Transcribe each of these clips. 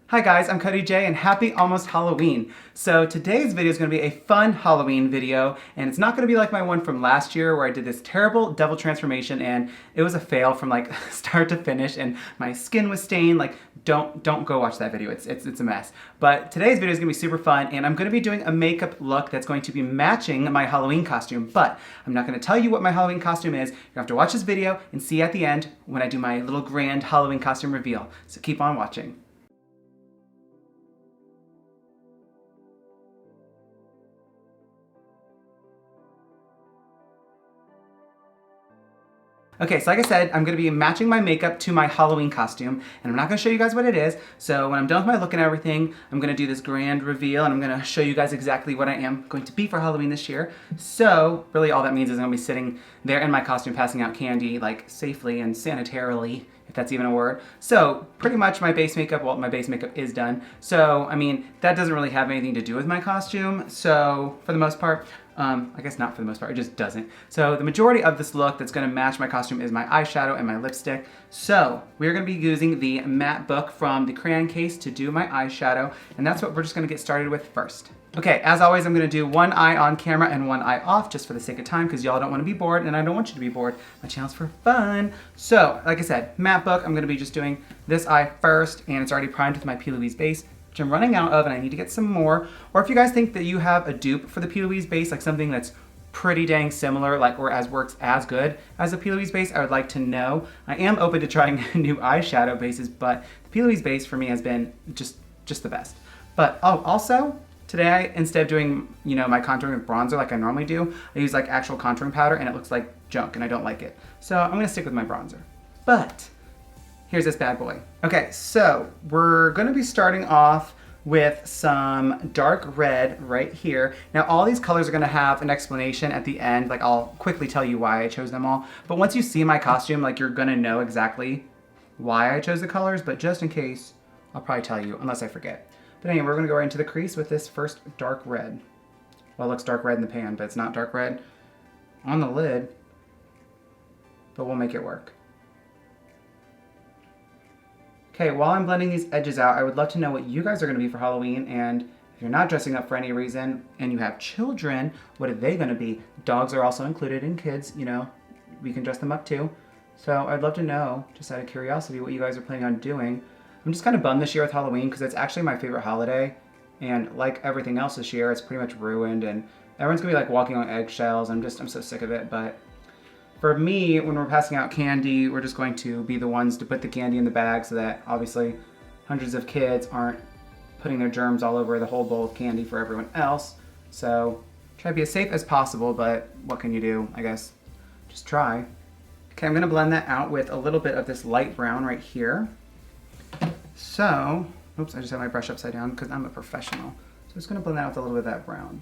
Hi guys, I'm Cody Jay and happy almost Halloween. So today's video is going to be a fun Halloween video, and it's not going to be like my one from last year where I did this terrible devil transformation and it was a fail from like start to finish and my skin was stained. Like don't go watch that video. It's a mess. But today's video is going to be super fun and I'm going to be doing a makeup look that's going to be matching my Halloween costume, but I'm not going to tell you what my Halloween costume is. You have to watch this video and see at the end when I do my little grand Halloween costume reveal. So keep on watching. Okay, so like I said, I'm gonna be matching my makeup to my Halloween costume, and I'm not gonna show you guys what it is. So when I'm done with my look and everything, I'm gonna do this grand reveal, and I'm gonna show you guys exactly what I am going to be for Halloween this year. So really all that means is I'm gonna be sitting there in my costume passing out candy, like safely and sanitarily, if that's even a word. So pretty much my base makeup, well, my base makeup is done. So, I mean, that doesn't really have anything to do with my costume. So for the most part, I guess not for the most part, it just doesn't. So the majority of this look that's gonna match my costume is my eyeshadow and my lipstick. So we're gonna be using the matte book from the crayon case to do my eyeshadow, and that's what we're just gonna get started with first. Okay, as always, I'm gonna do one eye on camera and one eye off just for the sake of time because y'all don't wanna be bored and I don't want you to be bored. My channel's for fun. So, like I said, matte book, I'm gonna be just doing this eye first and it's already primed with my P. Louise base, which I'm running out of and I need to get some more. Or if you guys think that you have a dupe for the P. Louise base, like something that's pretty dang similar, like or as works as good as the P. Louise base, I would like to know. I am open to trying new eyeshadow bases, but the P. Louise base for me has been just the best. But oh, also, today, instead of doing, my contouring with bronzer like I normally do, I use like actual contouring powder and it looks like junk and I don't like it. So I'm gonna stick with my bronzer. But here's this bad boy. Okay, so we're gonna be starting off with some dark red right here. Now all these colors are gonna have an explanation at the end, like I'll quickly tell you why I chose them all. But once you see my costume, like you're gonna know exactly why I chose the colors, but just in case, I'll probably tell you, unless I forget. But anyway, we're gonna go right into the crease with this first dark red. Well, it looks dark red in the pan, but it's not dark red on the lid, but we'll make it work. Okay, while I'm blending these edges out, I would love to know what you guys are gonna be for Halloween, and if you're not dressing up for any reason and you have children, what are they gonna be? Dogs are also included in kids, we can dress them up too. So I'd love to know, just out of curiosity, what you guys are planning on doing. I'm just kind of bummed this year with Halloween because it's actually my favorite holiday, and like everything else this year, it's pretty much ruined, and everyone's gonna be like walking on eggshells. I'm so sick of it, but for me, when we're passing out candy, we're just going to be the ones to put the candy in the bag so that obviously hundreds of kids aren't putting their germs all over the whole bowl of candy for everyone else. So try to be as safe as possible, but what can you do? I guess just try. Okay, I'm gonna blend that out with a little bit of this light brown right here. So, oops, I just had my brush upside down because I'm a professional. So I'm just gonna blend that with a little bit of that brown.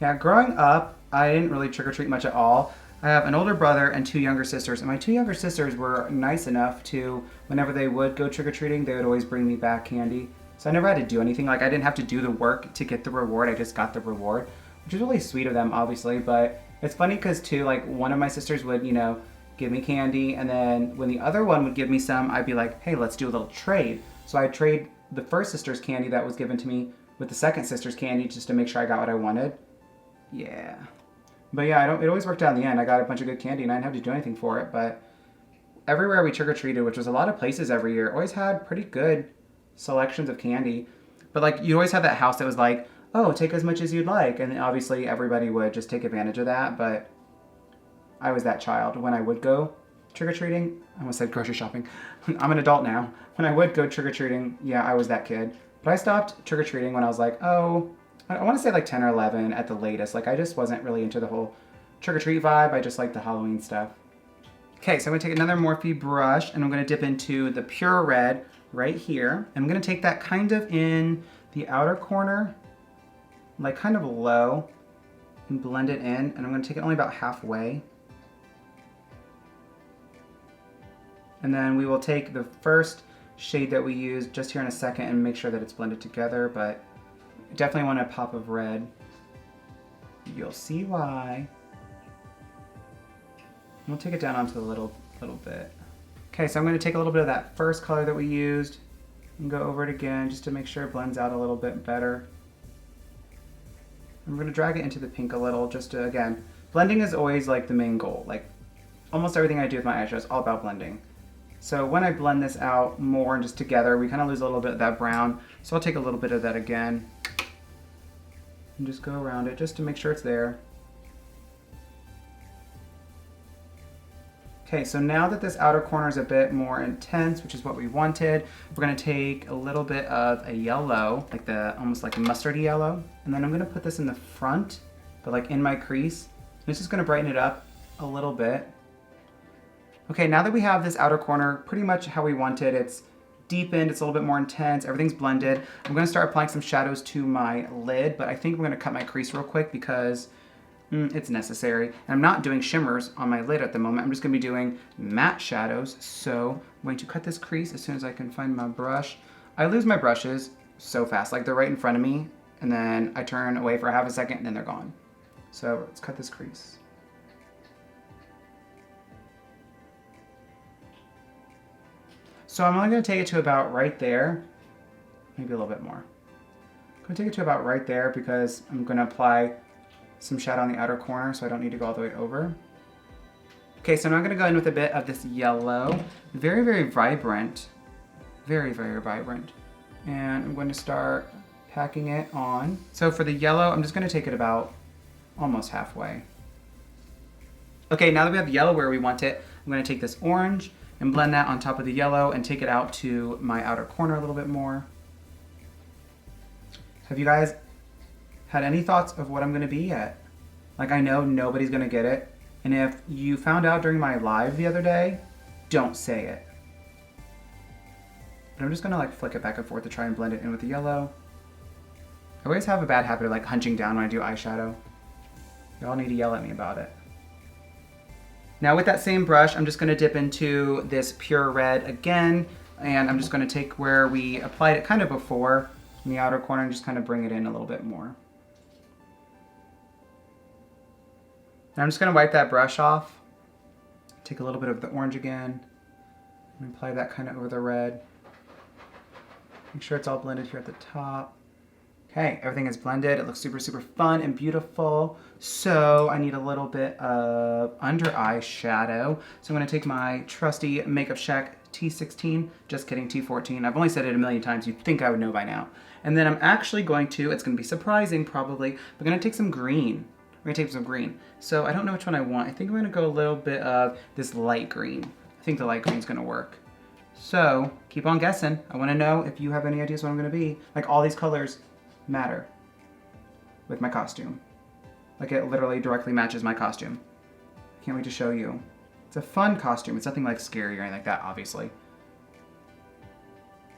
Yeah, growing up, I didn't really trick-or-treat much at all. I have an older brother and two younger sisters, and my two younger sisters were nice enough to, whenever they would go trick-or-treating, they would always bring me back candy. So I never had to do anything. Like, I didn't have to do the work to get the reward, I just got the reward, which is really sweet of them, obviously, but it's funny because, too, like, one of my sisters would, give me candy, and then when the other one would give me some, I'd be like, hey, let's do a little trade. So I'd trade the first sister's candy that was given to me with the second sister's candy just to make sure I got what I wanted. Yeah. But yeah, it always worked out in the end. I got a bunch of good candy and I didn't have to do anything for it, but everywhere we trick-or-treated, which was a lot of places every year, always had pretty good selections of candy. But like, you always had that house that was like, oh, take as much as you'd like. And then obviously everybody would just take advantage of that, but I was that child. When I would go trick-or-treating, I almost said grocery shopping. I'm an adult now. When I would go trick-or-treating, yeah, I was that kid. But I stopped trick-or-treating when I was like, oh, I want to say like 10 or 11 at the latest. Like I just wasn't really into the whole trick-or-treat vibe. I just liked the Halloween stuff. Okay, so I'm going to take another Morphe brush and I'm going to dip into the pure red right here. And I'm going to take that kind of in the outer corner, like kind of low, and blend it in. And I'm going to take it only about halfway. And then we will take the first shade that we used just here in a second and make sure that it's blended together, but definitely want a pop of red. You'll see why. We'll take it down onto a little bit. Okay, so I'm going to take a little bit of that first color that we used and go over it again just to make sure it blends out a little bit better. I'm going to drag it into the pink a little just to, again, blending is always like the main goal. Like almost everything I do with my eyeshadow is all about blending. So when I blend this out more and just together, we kind of lose a little bit of that brown. So I'll take a little bit of that again and just go around it just to make sure it's there. Okay, so now that this outer corner is a bit more intense, which is what we wanted, we're gonna take a little bit of a yellow, like almost like a mustardy yellow, and then I'm gonna put this in the front, but like in my crease. And it's just gonna brighten it up a little bit. Okay, now that we have this outer corner pretty much how we wanted, it's deepened, it's a little bit more intense, everything's blended. I'm gonna start applying some shadows to my lid, but I think I'm gonna cut my crease real quick because it's necessary. And I'm not doing shimmers on my lid at the moment. I'm just gonna be doing matte shadows. So I'm going to cut this crease as soon as I can find my brush. I lose my brushes so fast, like they're right in front of me, and then I turn away for half a second and then they're gone. So let's cut this crease. So I'm only gonna take it to about right there, maybe a little bit more. I'm gonna take it to about right there because I'm gonna apply some shadow on the outer corner, so I don't need to go all the way over. Okay, so now I'm gonna go in with a bit of this yellow. Very, very vibrant. Very, very vibrant. And I'm going to start packing it on. So for the yellow, I'm just gonna take it about almost halfway. Okay, now that we have the yellow where we want it, I'm gonna take this orange and blend that on top of the yellow and take it out to my outer corner a little bit more. Have you guys had any thoughts of what I'm gonna be yet? Like, I know nobody's gonna get it, and if you found out during my live the other day, don't say it. But I'm just gonna like flick it back and forth to try and blend it in with the yellow. I always have a bad habit of like hunching down when I do eyeshadow. Y'all need to yell at me about it. Now with that same brush, I'm just gonna dip into this pure red again, and I'm just gonna take where we applied it kind of before in the outer corner and just kind of bring it in a little bit more. Now I'm just gonna wipe that brush off, take a little bit of the orange again, and apply that kind of over the red. Make sure it's all blended here at the top. Okay, everything is blended. It looks super, super fun and beautiful. So I need a little bit of under eye shadow. So I'm gonna take my trusty Makeup Shack T16, just kidding, T14. I've only said it a million times, you'd think I would know by now. And then I'm actually going to, it's gonna be surprising probably, but I'm gonna take some green. We're gonna take some green. So I don't know which one I want. I think I'm gonna go a little bit of this light green. I think the light green's gonna work. So keep on guessing. I wanna know if you have any ideas what I'm gonna be. Like all these colors matter with my costume. Like it literally directly matches my costume. Can't wait to show you. It's a fun costume. It's nothing like scary or anything like that, obviously.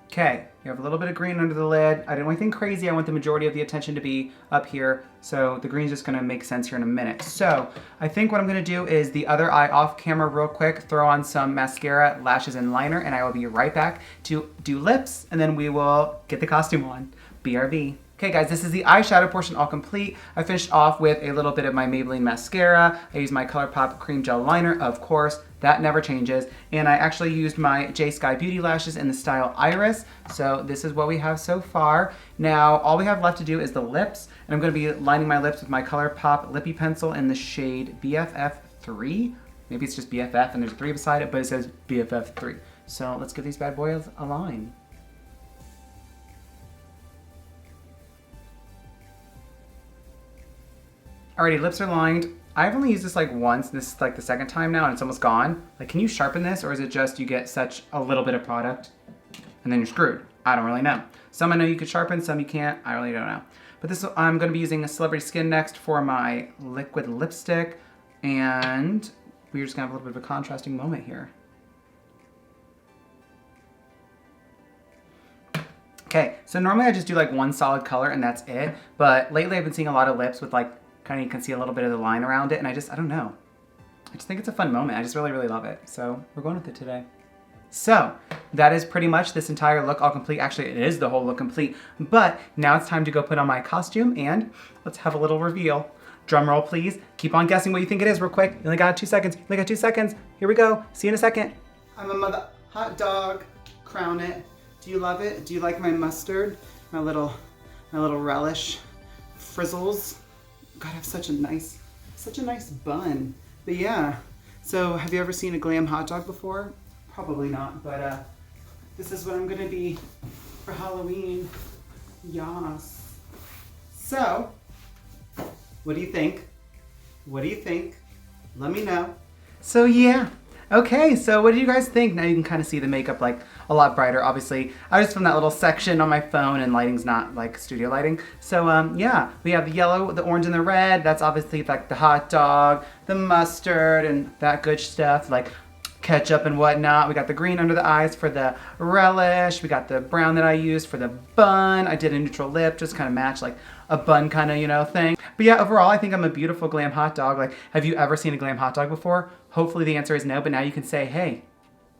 Okay, you have a little bit of green under the lid. I didn't want anything crazy. I want the majority of the attention to be up here. So the green's just gonna make sense here in a minute. So I think what I'm gonna do is the other eye off camera real quick, throw on some mascara, lashes, and liner, and I will be right back to do lips, and then we will get the costume on. BRB. Okay guys, this is the eyeshadow portion all complete. I finished off with a little bit of my Maybelline mascara. I used my ColourPop cream gel liner, of course, that never changes. And I actually used my J Sky Beauty lashes in the style Iris. So this is what we have so far. Now, all we have left to do is the lips. And I'm gonna be lining my lips with my ColourPop Lippy Pencil in the shade BFF3. Maybe it's just BFF and there's a 3 beside it, but it says BFF3. So let's give these bad boys a line. Alrighty, lips are lined. I've only used this like once. This is like the second time now and it's almost gone. Like, can you sharpen this or is it just you get such a little bit of product and then you're screwed? I don't really know. Some I know you could sharpen, some you can't. I really don't know. But this, I'm gonna be using a Celebrity Skin next for my liquid lipstick, and we're just gonna have a little bit of a contrasting moment here. Okay, so normally I just do like one solid color and that's it. But lately I've been seeing a lot of lips with like, kind of you can see a little bit of the line around it, and I don't know. I just think it's a fun moment. I just really, really love it. So we're going with it today. So that is pretty much this entire look all complete. Actually, it is the whole look complete, but now it's time to go put on my costume and let's have a little reveal. Drum roll, please. Keep on guessing what you think it is real quick. You only got 2 seconds. You only got 2 seconds. Here we go. See you in a second. I'm a mother hot dog. Crown it. Do you love it? Do you like my mustard? My little relish frizzles. God, I have such a nice bun. But yeah, so have you ever seen a glam hot dog before? Probably not, but this is what I'm gonna be for Halloween. Yas. So, what do you think? What do you think? Let me know. So yeah. Okay, so what do you guys think? Now you can kind of see the makeup like a lot brighter. Obviously, I just filmed that little section on my phone and lighting's not like studio lighting. So yeah, we have the yellow, the orange, and the red. That's obviously like the hot dog, the mustard, and that good stuff like ketchup and whatnot. We got the green under the eyes for the relish. We got the brown that I used for the bun. I did a neutral lip, just kind of match like a bun kind of, you know, thing. But yeah, overall, I think I'm a beautiful glam hot dog. Like, have you ever seen a glam hot dog before? Hopefully the answer is no, but now you can say, hey,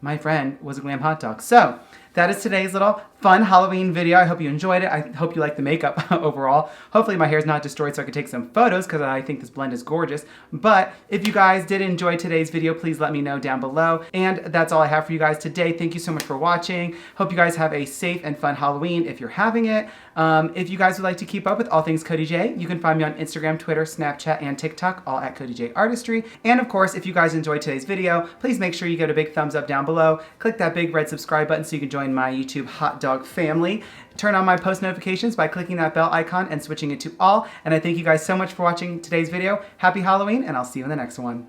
my friend was a glam hot dog. So that is today's little fun Halloween video. I hope you enjoyed it. I hope you like the makeup overall. Hopefully my hair is not destroyed so I can take some photos because I think this blend is gorgeous. But if you guys did enjoy today's video, please let me know down below. And that's all I have for you guys today. Thank you so much for watching. Hope you guys have a safe and fun Halloween if you're having it. If you guys would like to keep up with all things Cody J, you can find me on Instagram, Twitter, Snapchat, and TikTok, all at Cody J Artistry. And of course, if you guys enjoyed today's video, please make sure you give it a big thumbs up down below. Click that big red subscribe button so you can join my YouTube hot dog family. Turn on my post notifications by clicking that bell icon and switching it to all. And I thank you guys so much for watching today's video. Happy Halloween, and I'll see you in the next one.